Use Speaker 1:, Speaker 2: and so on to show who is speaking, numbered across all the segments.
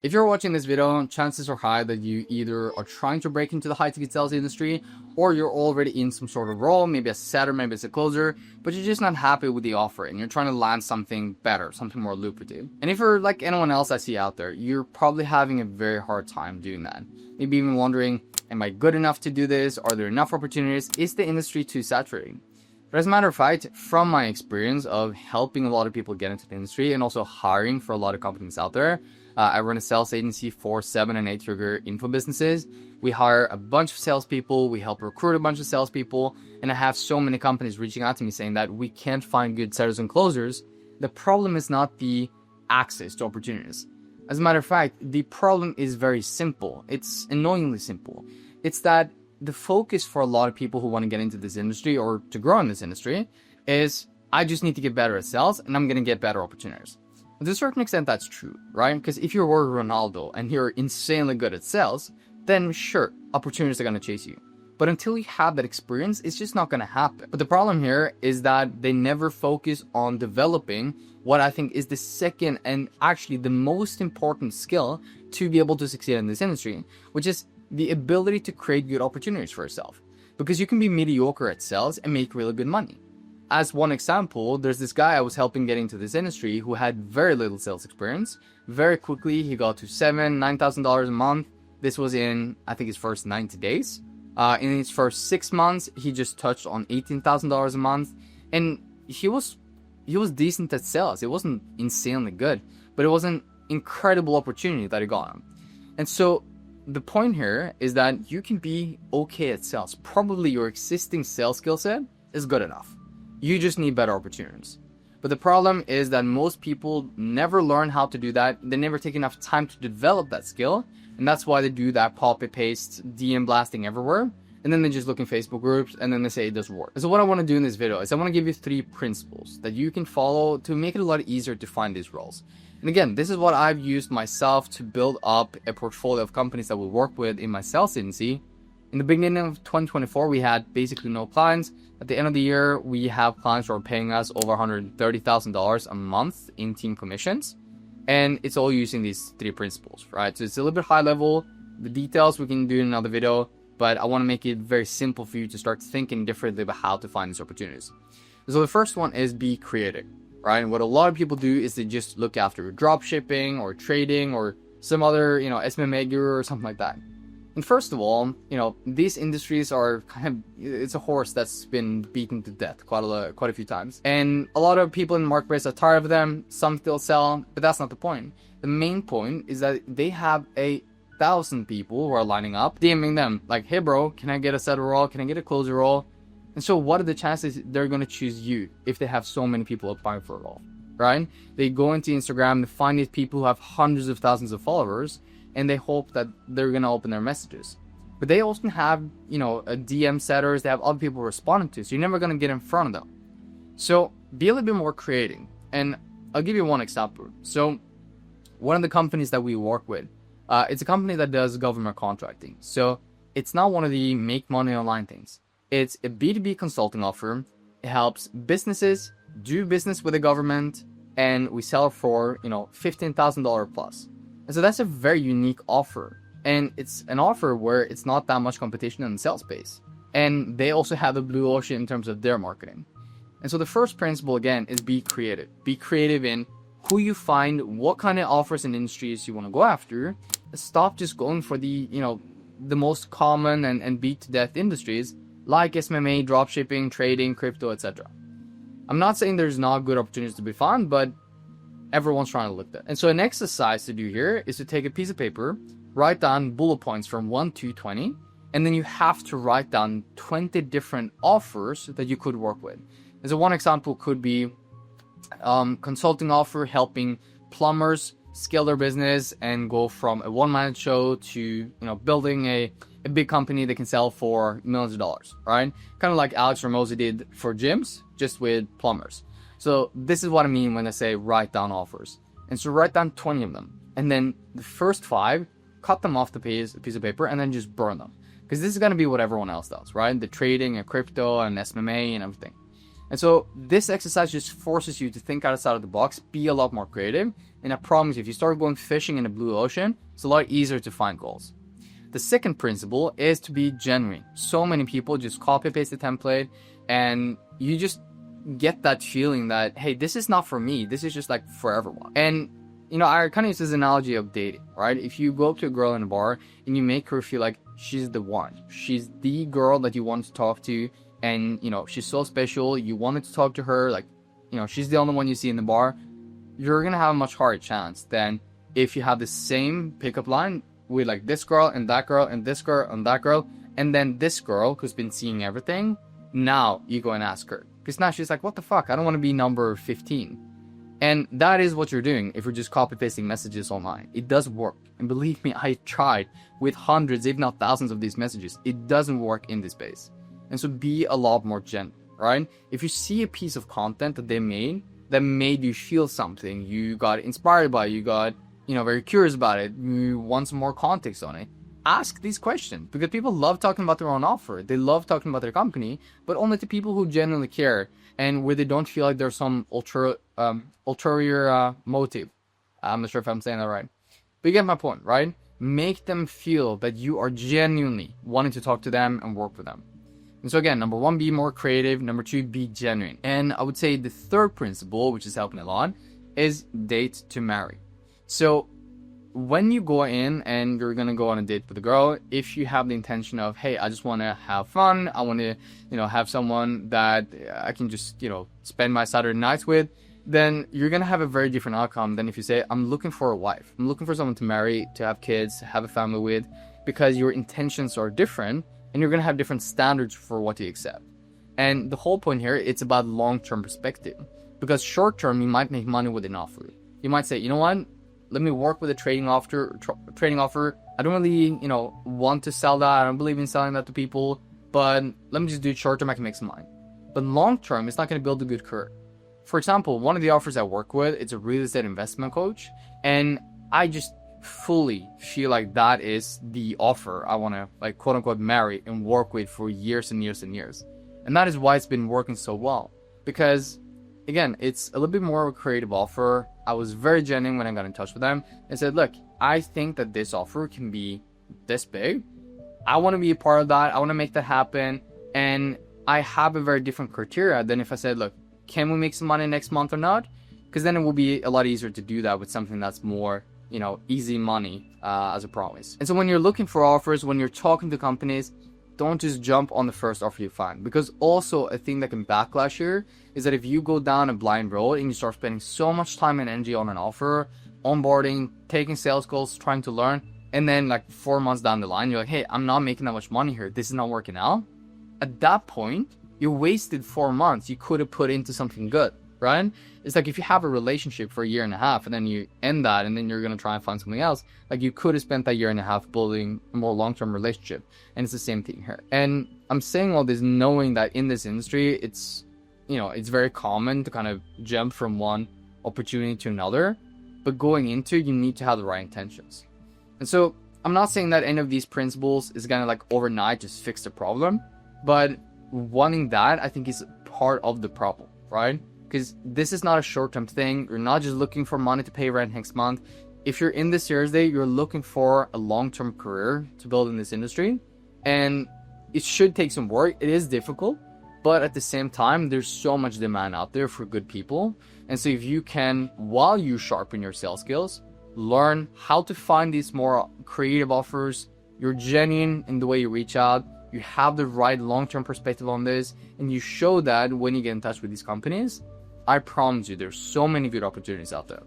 Speaker 1: If you're watching this video, chances are high that you either are trying to break into the high-ticket sales industry, or you're already in some sort of role, maybe a setter, maybe it's a closer, but you're just not happy with the offer and you're trying to land something better, something more lucrative. And if you're like anyone else I see out there, you're probably having a very hard time doing that. Maybe even wondering, am I good enough to do this? Are there enough opportunities? Is the industry too saturated? But as a matter of fact, from my experience of helping a lot of people get into the industry and also hiring for a lot of companies out there, I run a sales agency for 7 and 8 figure info businesses. We hire a bunch of salespeople. We help recruit a bunch of salespeople. And I have so many companies reaching out to me saying that we can't find good setters and closers. The problem is not the access to opportunities. As a matter of fact, the problem is very simple. It's annoyingly simple. It's that the focus for a lot of people who want to get into this industry or to grow in this industry is, I just need to get better at sales and I'm going to get better opportunities. To a certain extent, that's true, right? Because if you're Ronaldo and you're insanely good at sales, then sure, opportunities are going to chase you. But until you have that experience, it's just not going to happen. But the problem here is that they never focus on developing what I think is the second and actually the most important skill to be able to succeed in this industry, which is the ability to create good opportunities for yourself. Because you can be mediocre at sales and make really good money. As one example, there's this guy I was helping get into this industry who had very little sales experience. Very quickly, he got to $9,000 a month. This was in, I think, his first 90 days. In his first 6 months, he just touched on $18,000 a month. And he was decent at sales. It wasn't insanely good, but it was an incredible opportunity that he got him. And so the point here is that you can be okay at sales. Probably your existing sales skill set is good enough. You just need better opportunities. But the problem is that most people never learn how to do that. They never take enough time to develop that skill. And that's why they do that copy-paste, DM blasting everywhere. And then they just look in Facebook groups and then they say it doesn't work. So what I want to do in this video is I want to give you 3 principles that you can follow to make it a lot easier to find these roles. And again, this is what I've used myself to build up a portfolio of companies that we work with in my sales agency. In the beginning of 2024, we had basically no clients. At the end of the year, we have clients who are paying us over $130,000 a month in team commissions. And it's all using these 3 principles, right? So it's a little bit high level. The details we can do in another video, but I want to make it very simple for you to start thinking differently about how to find these opportunities. So the first one is be creative, right? And what a lot of people do is they just look after drop shipping or trading or some other, SMMA guru or something like that. And first of all, these industries are it's a horse that's been beaten to death quite a few times. And a lot of people in the marketplace are tired of them. Some still sell, but that's not the point. The main point is that they have 1,000 people who are lining up, DMing them like, hey bro, can I get a setter role? Can I get a closer role? And so what are the chances they're going to choose you if they have so many people applying for a role, right? They go into Instagram, they find these people who have hundreds of thousands of followers, and they hope that they're going to open their messages. But they also have, a DM setters, they have other people responding to, so you're never going to get in front of them. So be a little bit more creative. And I'll give you one example. So one of the companies that we work with, it's a company that does government contracting. So it's not one of the make money online things. It's a B2B consulting offer. It helps businesses do business with the government, and we sell for, $15,000 plus. And so that's a very unique offer. And it's an offer where it's not that much competition in the sales space. And they also have a blue ocean in terms of their marketing. And so the first principle, again, is be creative. Be creative in who you find, what kind of offers and industries you want to go after. Stop just going for the most common and beat to death industries like SMMA, dropshipping, trading, crypto, etc. I'm not saying there's not good opportunities to be found, but everyone's trying to look that. And so an exercise to do here is to take a piece of paper, write down bullet points from 1 to 20, and then you have to write down 20 different offers that you could work with. And so one example could be consulting offer helping plumbers scale their business and go from a one-man show to building a big company that can sell for millions of dollars, right? Kind of like Alex Ramosi did for gyms, just with plumbers. So this is what I mean when I say write down offers. And so write down 20 of them. And then the first 5, cut them off the piece of paper and then just burn them. Because this is going to be what everyone else does, right? The trading and crypto and SMMA and everything. And so this exercise just forces you to think outside of the box, be a lot more creative. And I promise you, if you start going fishing in the blue ocean, it's a lot easier to find goals. The second principle is to be genuine. So many people just copy paste the template and you just get that feeling that, hey, this is not for me. This is just like for everyone. And, you know, I kind of use this analogy of dating, right? If you go up to a girl in a bar and you make her feel like she's the one, she's the girl that you want to talk to, and, you know, she's so special, you wanted to talk to her, like, you know, she's the only one you see in the bar, you're gonna have a much harder chance than if you have the same pickup line with like this girl and that girl and this girl and that girl, and then this girl who's been seeing everything, now you go and ask her. Because now she's like, what the fuck, I don't want to be number 15. And that is what you're doing if you're just copy pasting messages online. It does work. And believe me, I tried with hundreds, if not thousands of these messages. It doesn't work in this space. And so be a lot more genuine, right? If you see a piece of content that they made that made you feel something, you got inspired by it, you got, you know, very curious about it, you want some more context on it, ask these questions. Because people love talking about their own offer. They love talking about their company, but only to people who genuinely care and where they don't feel like there's some ulterior motive. I'm not sure if I'm saying that right. But you get my point, right? Make them feel that you are genuinely wanting to talk to them and work with them. And so again, number one, be more creative. Number two, be genuine. And I would say the third principle, which is helping a lot, is date to marry. So when you go in and you're going to go on a date with a girl, if you have the intention of, hey, I just want to have fun, I want to, you know, have someone that I can just, you know, spend my Saturday nights with, then you're going to have a very different outcome than if you say, I'm looking for a wife. I'm looking for someone to marry, to have kids, have a family with, because your intentions are different. And you're going to have different standards for what you accept. And the whole point here, it's about long-term perspective. Because short-term, you might make money with an offer. You might say, you know what? Let me work with a trading offer. I don't really, you know, want to sell that. I don't believe in selling that to people. But let me just do it short-term. I can make some money. But long-term, it's not going to build a good career. For example, one of the offers I work with, it's a real estate investment coach. And I just fully feel like that is the offer I want to, like, quote unquote marry and work with for years and years and years. And that is why it's been working so well, because again, it's a little bit more of a creative offer. I was very genuine when I got in touch with them and said, look, I think that this offer can be this big. I want to be a part of that. I want to make that happen. And I have a very different criteria than if I said, look, can we make some money next month or not? Because then it will be a lot easier to do that with something that's more, you know, easy money as a promise. And so when you're looking for offers, when you're talking to companies, don't just jump on the first offer you find. Because also a thing that can backlash here is that if you go down a blind road and you start spending so much time and energy on an offer, onboarding, taking sales calls, trying to learn, and then like 4 months down the line, you're like, hey, I'm not making that much money here. This is not working out. At that point, you wasted 4 months you could have put into something good, right? It's like if you have a relationship for a year and a half and then you end that and then you're going to try and find something else, like you could have spent that year and a half building a more long-term relationship. And it's the same thing here. And I'm saying all this knowing that in this industry, it's, you know, it's very common to kind of jump from one opportunity to another, but going into it, you need to have the right intentions. And so I'm not saying that any of these principles is going to like overnight just fix the problem, but wanting that, I think, is part of the problem, right? Because this is not a short-term thing. You're not just looking for money to pay rent next month. If you're in this Thursday, you're looking for a long-term career to build in this industry. And it should take some work. It is difficult. But at the same time, there's so much demand out there for good people. And so if you can, while you sharpen your sales skills, learn how to find these more creative offers, you're genuine in the way you reach out, you have the right long-term perspective on this, and you show that when you get in touch with these companies, I promise you, there's so many good opportunities out there.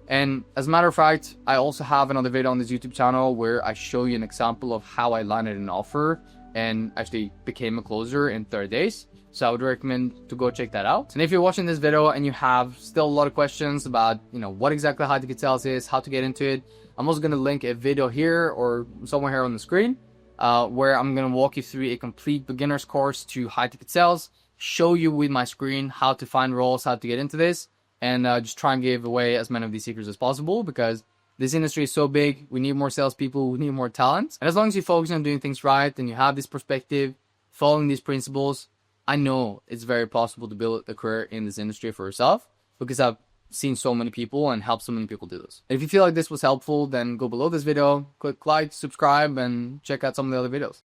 Speaker 1: And as a matter of fact, I also have another video on this YouTube channel where I show you an example of how I landed an offer and actually became a closer in 30 days. So I would recommend to go check that out. And if you're watching this video and you have still a lot of questions about, you know, what exactly high ticket sales is, how to get into it, I'm also going to link a video here or somewhere here on the screen where I'm going to walk you through a complete beginner's course to high ticket sales, show you with my screen how to find roles, how to get into this, and just try and give away as many of these secrets as possible, because this industry is so big. We need more salespeople. We need more talent. And as long as you focus on doing things right and you have this perspective, following these principles, I know it's very possible to build a career in this industry for yourself because I've seen so many people and helped so many people do this. And if you feel like this was helpful, then go below this video, click like, subscribe, and check out some of the other videos.